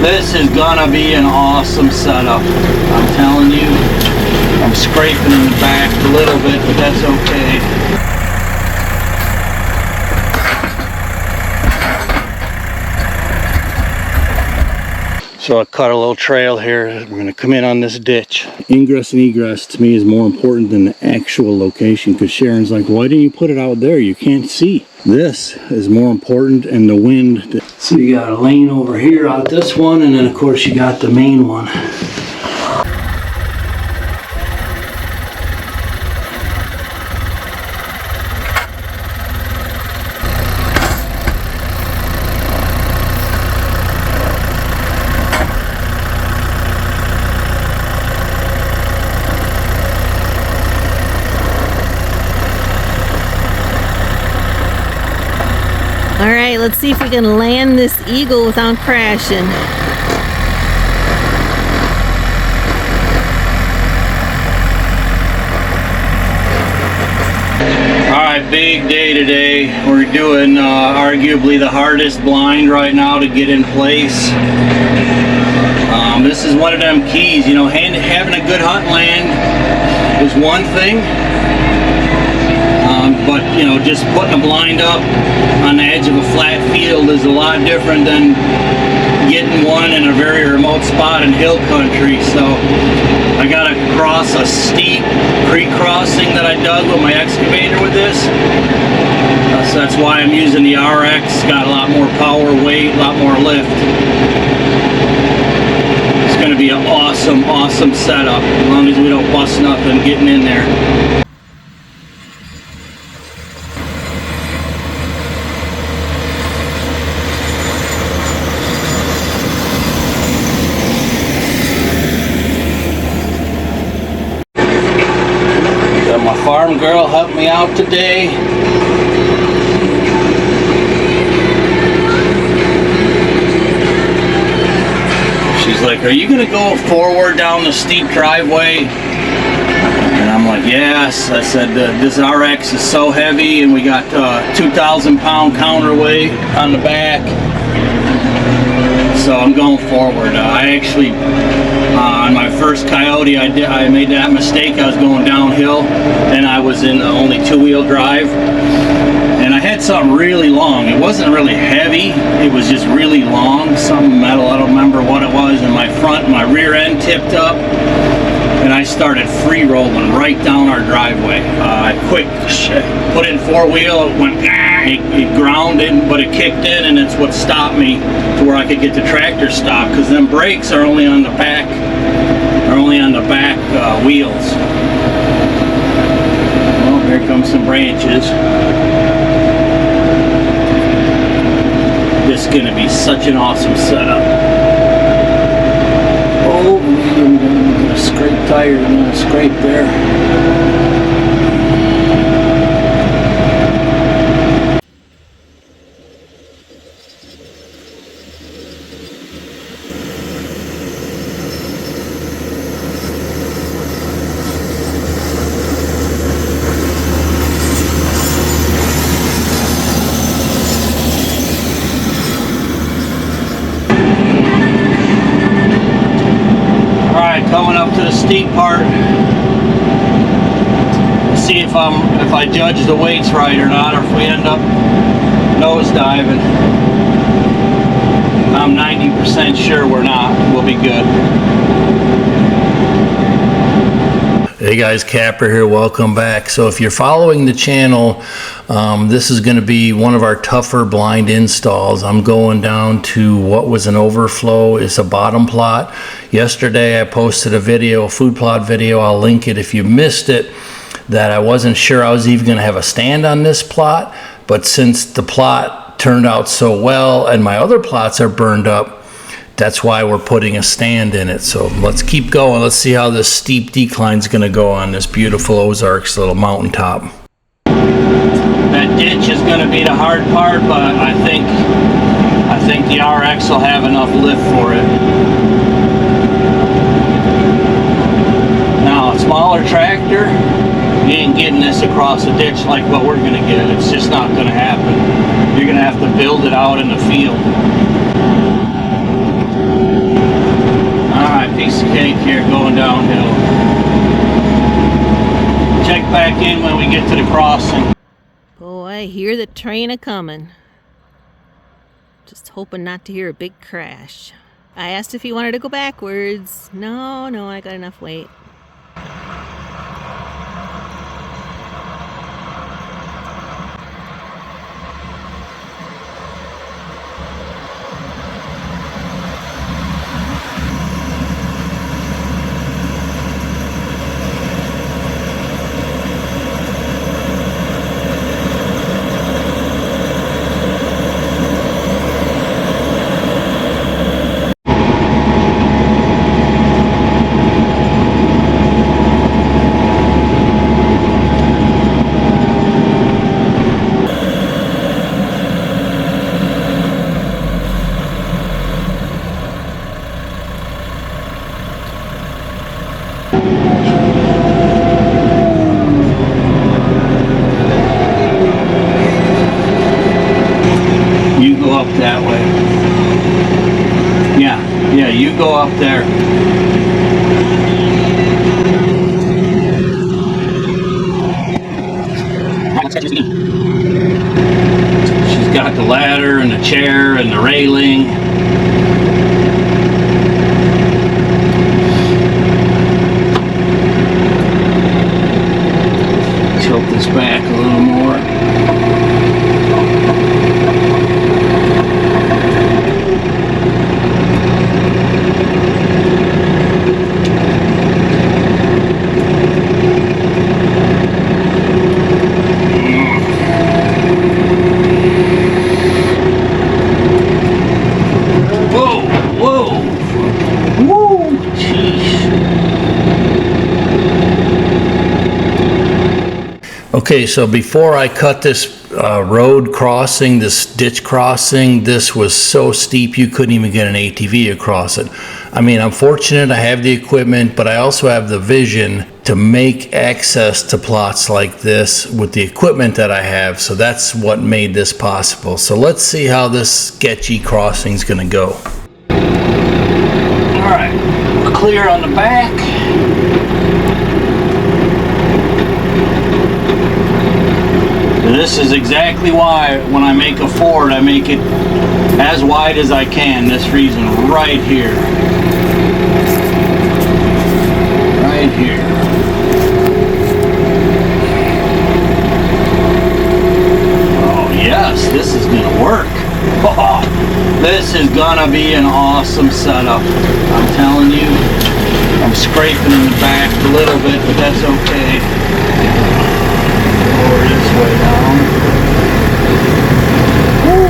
This is gonna be an awesome setup. I'm telling you. I'm scraping in the back a little bit, but that's okay. So I cut a little trail here. I'm going to come in on this ditch. Ingress and egress to me is more important than the actual location, because Sharon's like, why didn't you put it out there? You can't see. This is more important, and the wind. So you got a lane over here out this one, and then of course you got the main one. Alright, let's see if we can land this eagle without crashing. Alright, big day today. We're doing arguably the hardest blind right now to get in place. This is one of them keys, you know, having a good hunt land is one thing. But you know, just putting a blind up on the edge of a flat field is a lot different than getting one in a very remote spot in hill country. So I got to cross a steep creek crossing that I dug with my excavator with this. So that's why I'm using the RX. Got a lot more power, weight, a lot more lift. It's going to be an awesome, awesome setup as long as we don't bust nothing getting in there. Farm girl helped me out today. She's like, are you gonna go forward down the steep driveway? And I'm like, yes. I said, this RX is so heavy, and we got 2,000 pound counterweight on the back. So I'm going forward. I actually, on my first coyote, I made that mistake. I was going downhill, and I was in only two-wheel drive, and I had something really long. It wasn't really heavy. It was just really long. Some metal. I don't remember what it was. And my rear end tipped up, and I started free rolling right down our driveway. I quick put it in four-wheel. It went. It grounded, but it kicked in, and it's what stopped me to where I could get the tractor stopped, because them brakes are only on the back, wheels. Well, here comes some branches. This is going to be such an awesome setup. Oh, I'm going to scrape tires. I'm going to scrape there. Coming up to the steep part, see if I judge the weights right or not, or if we end up nose diving. I'm 90% sure we're not. We'll be good. Hey guys, Kapper here. Welcome back. So if you're following the channel, this is going to be one of our tougher blind installs. I'm going down to what was an overflow. It's a bottom plot. Yesterday I posted a video, a food plot video. I'll link it if you missed it, that I wasn't sure I was even going to have a stand on this plot. But since the plot turned out so well and my other plots are burned up, that's why we're putting a stand in it. So let's keep going. Let's see how this steep decline is going to go on this beautiful Ozarks little mountaintop. That ditch is going to be the hard part, but I think the RX will have enough lift for it. Now, a smaller tractor, you ain't getting this across a ditch like what we're going to get. It's just not going to happen. You're going to have to build it out in the field. piece of cake here going downhill. Check back in when we get to the crossing. Boy, I hear the train a-coming. Just hoping not to hear a big crash. I asked if he wanted to go backwards. No, I got enough weight. You go up that way. Yeah, you go up there. She's got the ladder and the chair and the railing. Tilt this back a little more. Okay, so before I cut this road crossing, this ditch crossing, this was so steep you couldn't even get an ATV across it. I mean, I'm fortunate I have the equipment, but I also have the vision to make access to plots like this with the equipment that I have, so that's what made this possible. So let's see how this sketchy crossing is gonna go. All right, we're clear on the back. This is exactly why when I make a ford, I make it as wide as I can. This reason right here. Right here. Oh yes, this is gonna work. Oh, this is gonna be an awesome setup. I'm telling you, I'm scraping in the back a little bit, but that's okay. Lower this way down. Woo.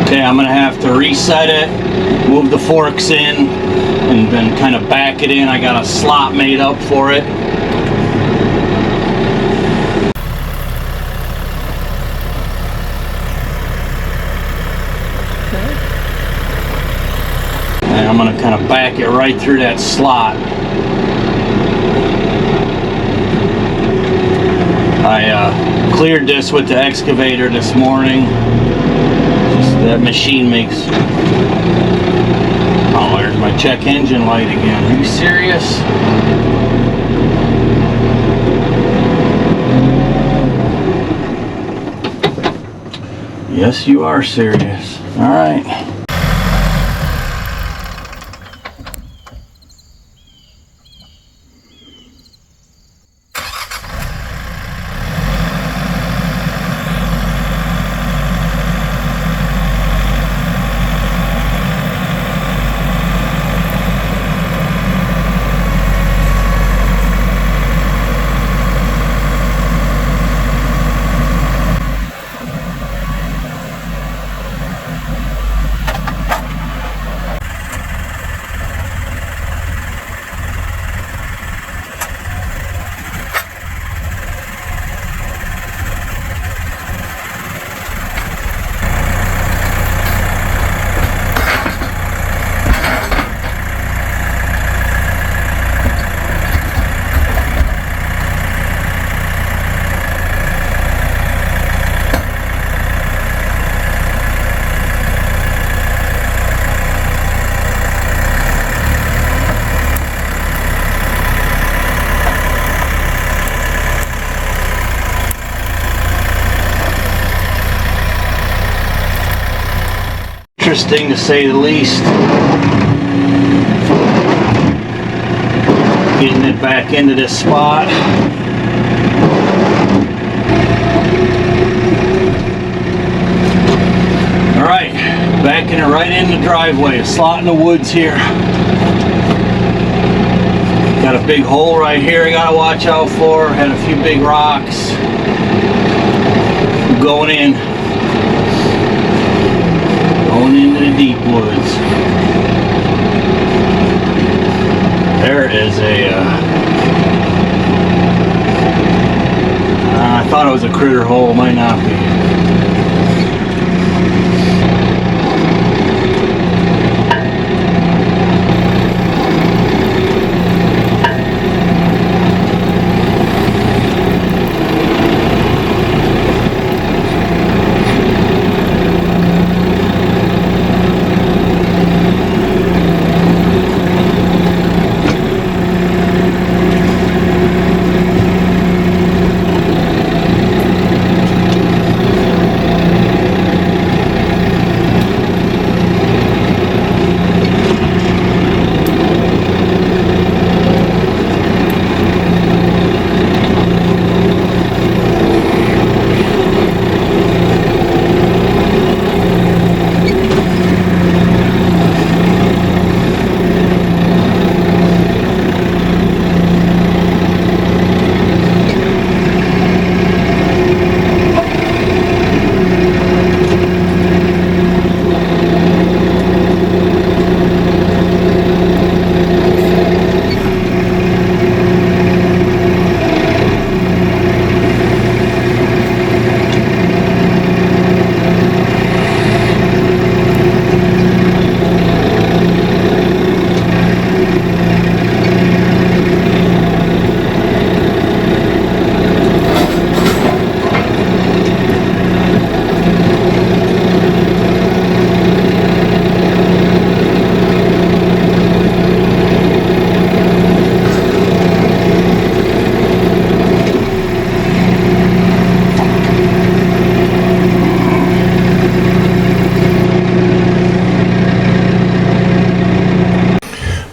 Okay, I'm gonna have to reset it, move the forks in, and then kind of back it in. I got a slot made up for it. And I'm going to kind of back it right through that slot. I cleared this with the excavator this morning. That machine makes... Oh, there's my check engine light again. Are you serious? Yes, you are serious. All right. interesting to say the least. Getting it back into this spot. Alright, backing it right in the driveway, a slot in the woods here. Got a big hole right here I gotta watch out for. Had a few big rocks. Going in. Going into the deep woods. There is a I thought it was a critter hole, might not be.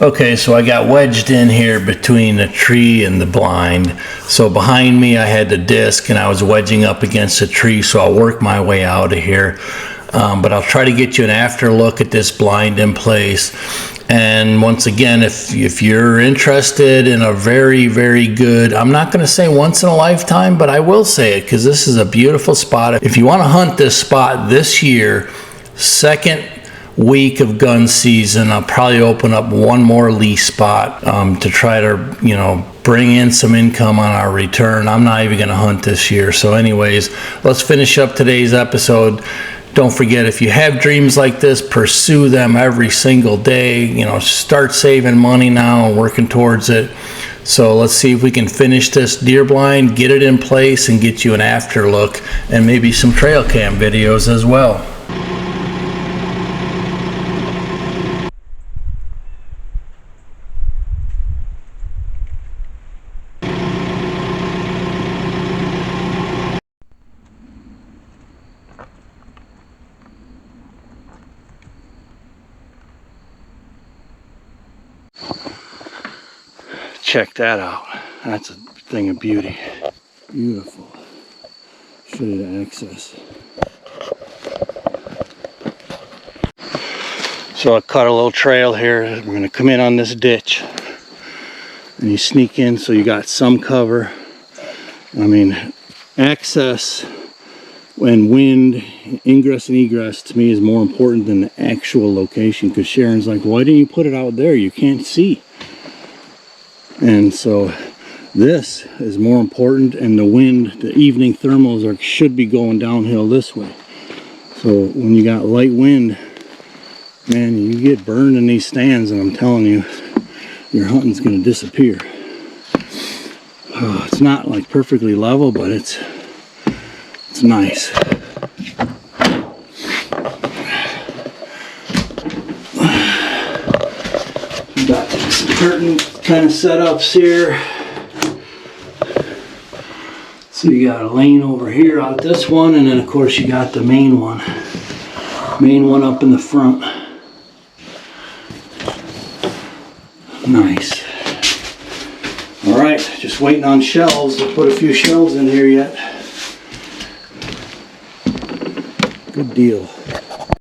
Okay, so I got wedged in here between the tree and the blind. So behind me I had the disc and I was wedging up against the tree, so I'll work my way out of here. But I'll try to get you an after look at this blind in place. And once again, if you're interested in a very, very good, I'm not going to say once in a lifetime, but I will say it because this is a beautiful spot. If you want to hunt this spot this year, second week of gun season, I'll probably open up one more lease spot to try to, you know, bring in some income on our return. I'm not even going to hunt this year. So anyways, let's finish up today's episode. Don't forget, if you have dreams like this, pursue them every single day. You know, start saving money now and working towards it. So let's see if we can finish this deer blind, get it in place, and get you an after look and maybe some trail cam videos as well. Check that out. That's a thing of beauty. Beautiful. Show you the access. So I cut a little trail here. We're going to come in on this ditch. And you sneak in so you got some cover. I mean, access when wind, ingress and egress to me is more important than the actual location. Because Sharon's like, why didn't you put it out there? You can't see. And so this is more important, and the wind, the evening thermals should be going downhill this way. So when you got light wind, man, you get burned in these stands, and I'm telling you, your hunting's going to disappear. Oh, it's not like perfectly level, but it's nice. Got some curtain kind of setups here. So you got a lane over here out this one, and then of course you got the main one. Main one up in the front. Nice. All right, just waiting on shelves. I'll put a few shelves in here yet. Good deal.